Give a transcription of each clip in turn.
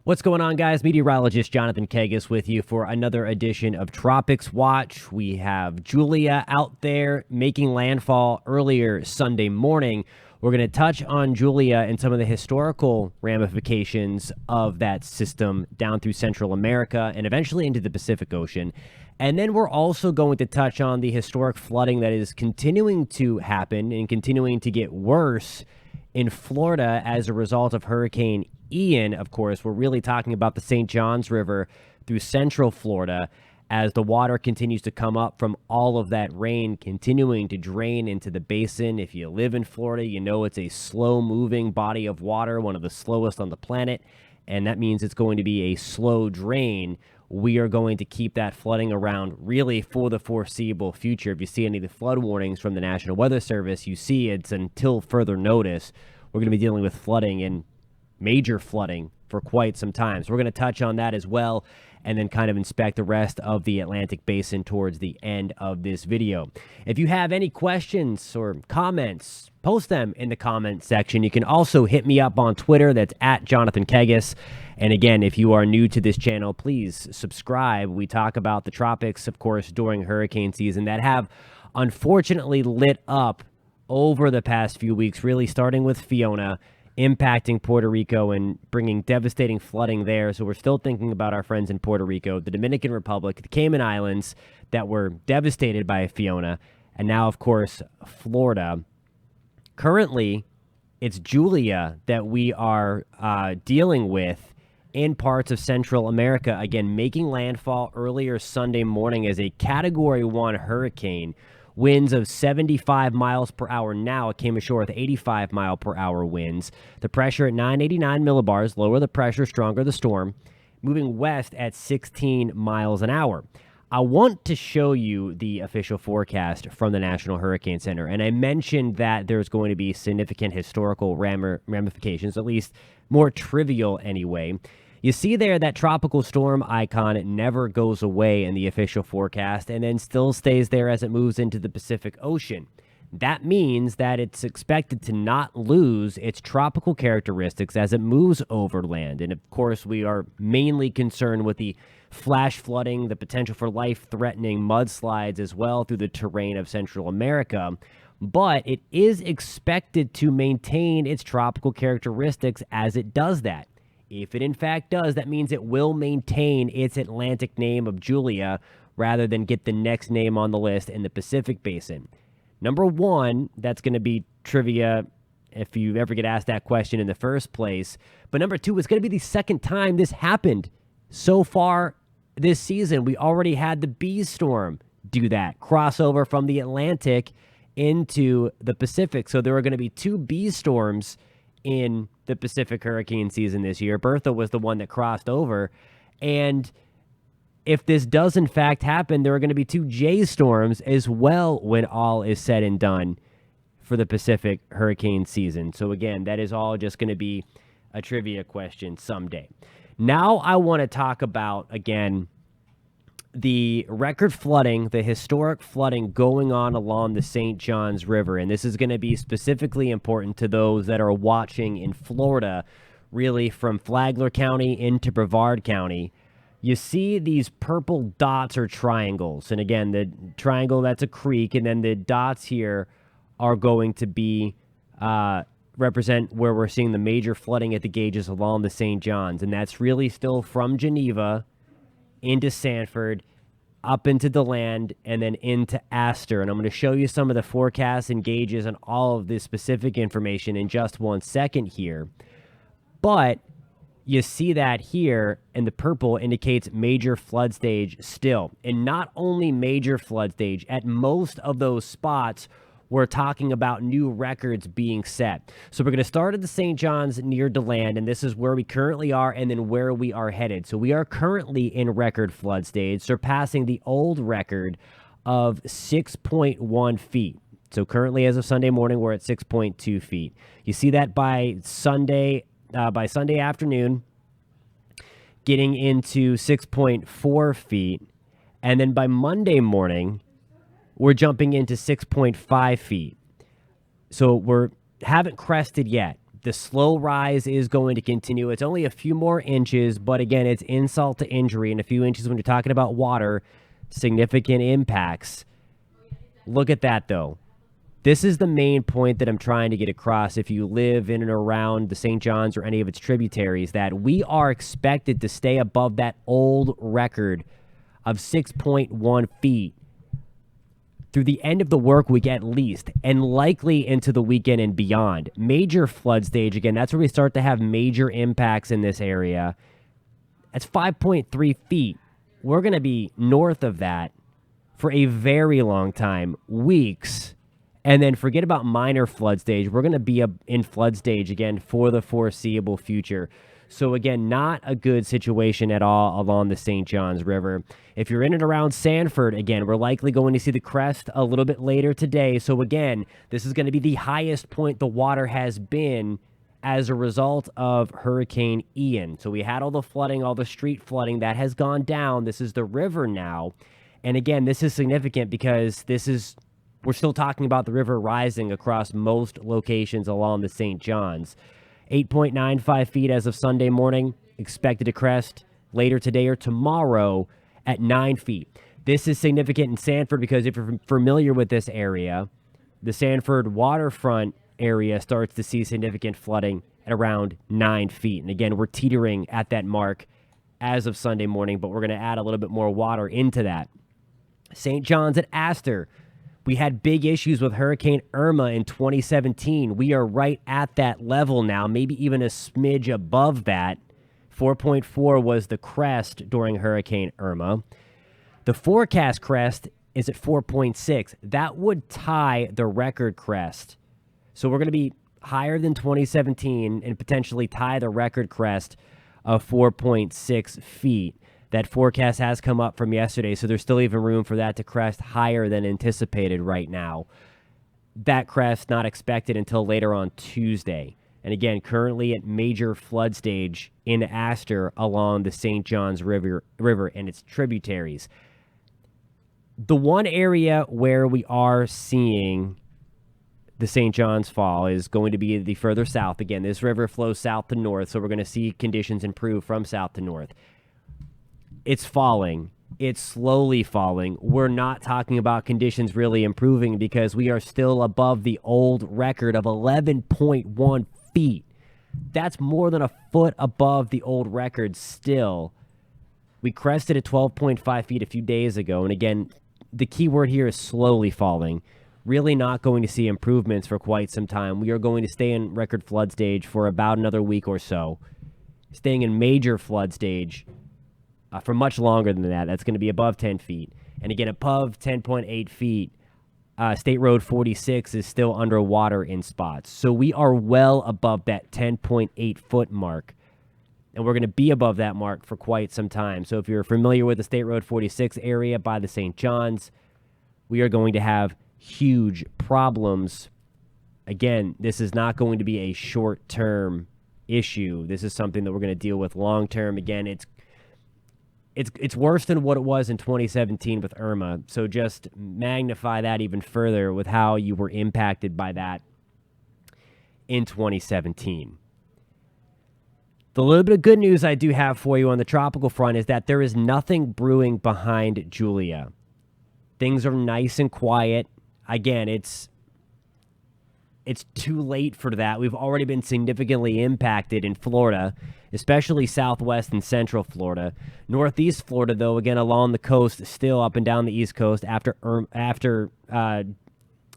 What's going on, guys? Meteorologist Jonathan Kegas with you for another edition of Tropics Watch. We have Julia out there making landfall earlier Sunday morning. We're going to touch on Julia and some of the historical ramifications of that system down through Central America and eventually into the Pacific Ocean. And then we're also going to touch on the historic flooding that is continuing to happen and continuing to get worse in Florida as a result of Hurricane Ian. Of course, we're really talking about the St. Johns River through central Florida as the water continues to come up from all of that rain, continuing to drain into the basin. If you live in Florida, you know it's a slow-moving body of water, one of the slowest on the planet, and that means it's going to be a slow drain. We are going to keep that flooding around really for the foreseeable future. If you see any of the flood warnings from the National Weather Service, you see it's until further notice. We're going to be dealing with flooding and major flooding for quite some time. So we're going to touch on that as well and then kind of inspect the rest of the Atlantic Basin towards the end of this video. If you have any questions or comments, post them in the comment section. You can also hit me up on Twitter. That's at Jonathan Kegas. And again, if you are new to this channel, please subscribe. We talk about the tropics, of course, during hurricane season that have unfortunately lit up over the past few weeks, really starting with Fiona, impacting Puerto Rico and bringing devastating flooding there. So we're still thinking about our friends in Puerto Rico, the Dominican Republic, the Cayman Islands that were devastated by Fiona, and now, of course, Florida. Currently, it's Julia that we are dealing with in parts of Central America, again, making landfall earlier Sunday morning as a Category 1 hurricane. Winds of 75 miles per hour now. It came ashore with 85 mile per hour winds. The pressure at 989 millibars. Lower the pressure, stronger the storm. Moving west at 16 miles an hour. I want to show you the official forecast from the National Hurricane Center. And I mentioned that there's going to be significant historical ramifications, at least more trivial anyway. You see there that tropical storm icon never goes away in the official forecast and then still stays there as it moves into the Pacific Ocean. That means that it's expected to not lose its tropical characteristics as it moves overland. And of course, we are mainly concerned with the flash flooding, the potential for life-threatening mudslides as well through the terrain of Central America. But it is expected to maintain its tropical characteristics as it does that. If it in fact does, that means it will maintain its Atlantic name of Julia rather than get the next name on the list in the Pacific Basin. Number one, that's going to be trivia if you ever get asked that question in the first place. But number two, it's going to be the second time this happened so far this season. We already had the B storm do that, crossover from the Atlantic into the Pacific. So there are going to be two B storms in the Pacific hurricane season this year. Bertha was the one that crossed over. And if this does in fact happen, there are going to be two J storms as well when all is said and done for the Pacific hurricane season. So again, that is all just going to be a trivia question someday. Now I want to talk about, again, the record flooding, the historic flooding going on along the St. Johns River. And this is going to be specifically important to those that are watching in Florida, really from Flagler County into Brevard County. You see these purple dots or triangles. And again, the triangle, that's a creek. And then the dots here are going to be represent where we're seeing the major flooding at the gauges along the St. Johns. And that's really still from Geneva into Sanford, up into DeLand, and then into Astor. And I'm going to show you some of the forecasts and gauges and all of this specific information in just 1 second here. But you see that here, and the purple indicates major flood stage still. And not only major flood stage, at most of those spots, we're talking about new records being set. So we're going to start at the St. John's near DeLand, and this is where we currently are and then where we are headed. So we are currently in record flood stage, surpassing the old record of 6.1 feet. So currently, as of Sunday morning, we're at 6.2 feet. You see that by Sunday afternoon, getting into 6.4 feet. And then by Monday morning, we're jumping into 6.5 feet. So haven't crested yet, The slow rise is going to continue. It's only a few more inches, but again, it's insult to injury. And a few inches when you're talking about water, significant impacts. Look at that, though. This is the main point that I'm trying to get across if you live in and around the St. John's or any of its tributaries, that we are expected to stay above that old record of 6.1 feet through the end of the work week at least, and likely into the weekend and beyond. Major flood stage, again, that's where we start to have major impacts in this area. That's 5.3 feet. We're going to be north of that for a very long time, weeks. And then forget about minor flood stage. We're going to be in flood stage again for the foreseeable future. So again, not a good situation at all along the St. John's River. If you're in and around Sanford, again, we're likely going to see the crest a little bit later today. So again, this is going to be the highest point the water has been as a result of Hurricane Ian. So we had all the flooding, all the street flooding that has gone down. This is the river now. And again, this is significant because we're still talking about the river rising across most locations along the St. John's. 8.95 feet as of Sunday morning, expected to crest later today or tomorrow at 9 feet. This is significant in Sanford because if you're familiar with this area, the Sanford waterfront area starts to see significant flooding at around 9 feet. And again, we're teetering at that mark as of Sunday morning, but we're going to add a little bit more water into that. St. John's at Astor. We had big issues with Hurricane Irma in 2017. We are right at that level now, maybe even a smidge above that. 4.4 was the crest during Hurricane Irma. The forecast crest is at 4.6. That would tie the record crest. So we're going to be higher than 2017 and potentially tie the record crest of 4.6 feet. That forecast has come up from yesterday, so there's still even room for that to crest higher than anticipated right now. That crest not expected until later on Tuesday. And again, currently at major flood stage in Astor along the St. John's River and its tributaries. The one area where we are seeing the St. John's fall is going to be the further south. Again, this river flows south to north, so we're going to see conditions improve from south to north. It's falling. It's slowly falling. We're not talking about conditions really improving because we are still above the old record of 11.1 feet. That's more than a foot above the old record still. We crested at 12.5 feet a few days ago. And again, the key word here is slowly falling. Really not going to see improvements for quite some time. We are going to stay in record flood stage for about another week or so. Staying in major flood stage for much longer than that. That's going to be above 10 feet. And again, above 10.8 feet, State Road 46 is still underwater in spots. So we are well above that 10.8 foot mark. And we're going to be above that mark for quite some time. So if you're familiar with the State Road 46 area by the St. John's, we are going to have huge problems. Again, this is not going to be a short-term issue. This is something that we're going to deal with long-term. Again, it's worse than what it was in 2017 with Irma. So just magnify that even further with how you were impacted by that in 2017. The little bit of good news I do have for you on the tropical front is that there is nothing brewing behind Julia. Things are nice and quiet. Again, it's too late for that. We've already been significantly impacted in Florida, especially southwest and central Florida. Northeast Florida, though, again, along the coast, still up and down the East Coast after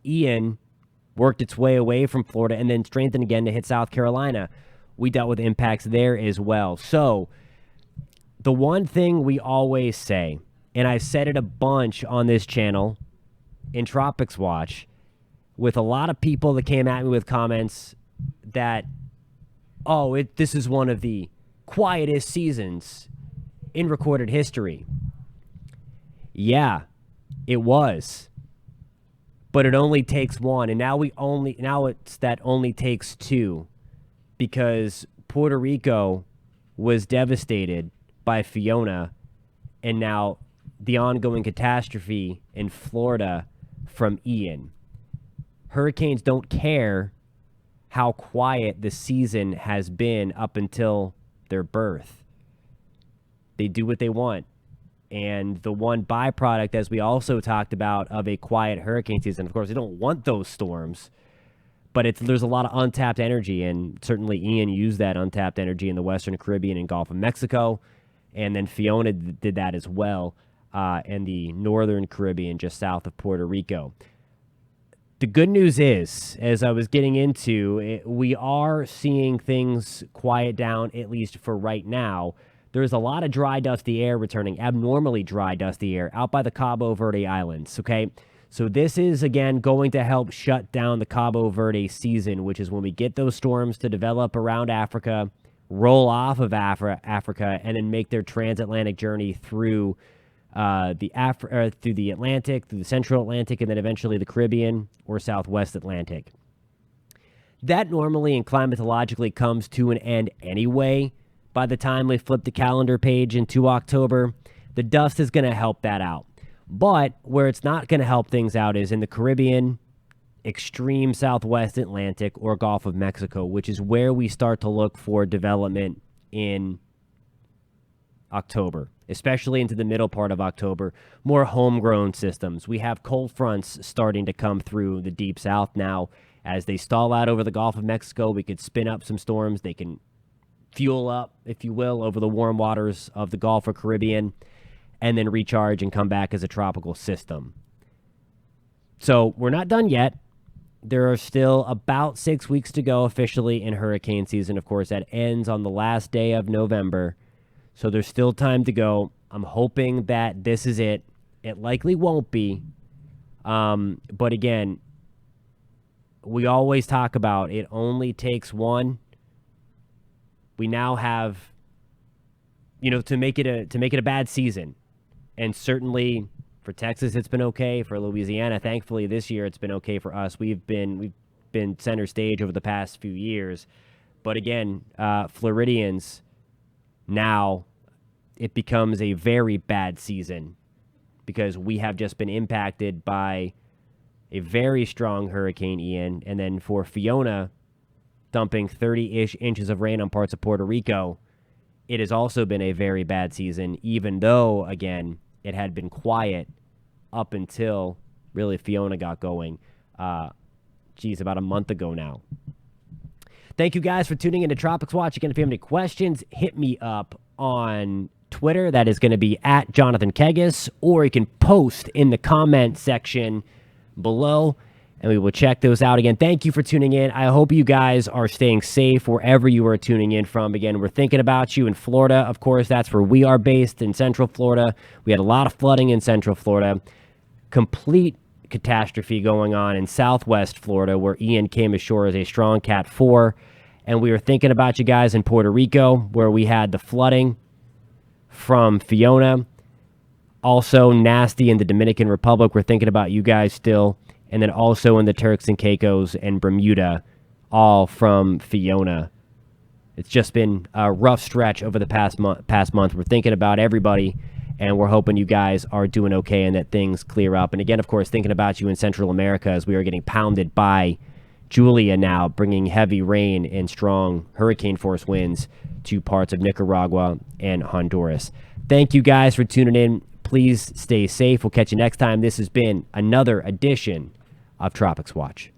Ian worked its way away from Florida and then strengthened again to hit South Carolina. We dealt with impacts there as well. So the one thing we always say, and I've said it a bunch on this channel in Tropics Watch, with a lot of people that came at me with comments that, this is one of the quietest seasons in recorded history. Yeah, it was. But it only takes one, and now it's that only takes two, because Puerto Rico was devastated by Fiona, and now the ongoing catastrophe in Florida from Ian. Hurricanes don't care how quiet the season has been up until their birth. They do what they want. And the one byproduct, as we also talked about, of a quiet hurricane season, of course, they don't want those storms, but there's a lot of untapped energy, and certainly Ian used that untapped energy in the Western Caribbean and Gulf of Mexico, and then Fiona did that as well in the Northern Caribbean just south of Puerto Rico. The good news is, as I was getting into, we are seeing things quiet down, at least for right now. There's a lot of dry, dusty air returning, abnormally dry, dusty air out by the Cabo Verde Islands, okay? So this is, again, going to help shut down the Cabo Verde season, which is when we get those storms to develop around Africa, roll off of Africa, and then make their transatlantic journey through through the Atlantic, through the Central Atlantic, and then eventually the Caribbean or Southwest Atlantic. That normally and climatologically comes to an end anyway. By the time we flip the calendar page into October, the dust is going to help that out. But where it's not going to help things out is in the Caribbean, extreme Southwest Atlantic, or Gulf of Mexico, which is where we start to look for development in October, especially into the middle part of October. More homegrown systems. We have cold fronts starting to come through the deep south now. As they stall out over the Gulf of Mexico, we could spin up some storms. They can fuel up, if you will, over the warm waters of the Gulf or Caribbean, and then recharge and come back as a tropical system. So we're not done yet. There are still about 6 weeks to go officially in hurricane season. Of course, that ends on the last day of November. So there's still time to go. I'm hoping that this is it. It likely won't be. But again, we always talk about it only takes one. We now have, to make it a bad season. And certainly for Texas, it's been okay. For Louisiana, thankfully this year, it's been okay for us. We've been center stage over the past few years. But again, Floridians, now it becomes a very bad season because we have just been impacted by a very strong Hurricane Ian. And then for Fiona dumping 30-ish inches of rain on parts of Puerto Rico, it has also been a very bad season, even though, again, it had been quiet up until really Fiona got going. About a month ago now. Thank you guys for tuning into Tropics Watch. Again, if you have any questions, hit me up on Twitter. That is going to be at Jonathan Kegas, or you can post in the comment section below, and we will check those out. Again, thank you for tuning in. I hope you guys are staying safe wherever you are tuning in from. Again, we're thinking about you in Florida. Of course, that's where we are based, in Central Florida. We had a lot of flooding in Central Florida. Complete catastrophe going on in Southwest Florida, where Ian came ashore as a strong Cat 4. And we were thinking about you guys in Puerto Rico, where we had the flooding from Fiona. Also nasty in the Dominican Republic. We're thinking about you guys still. And then also in the Turks and Caicos and Bermuda, all from Fiona. It's just been a rough stretch over the past month. We're thinking about everybody, and we're hoping you guys are doing okay and that things clear up. And again, of course, thinking about you in Central America, as we are getting pounded by Julia now, bringing heavy rain and strong hurricane force winds to parts of Nicaragua and Honduras. Thank you guys for tuning in. Please stay safe. We'll catch you next time. This has been another edition of Tropics Watch.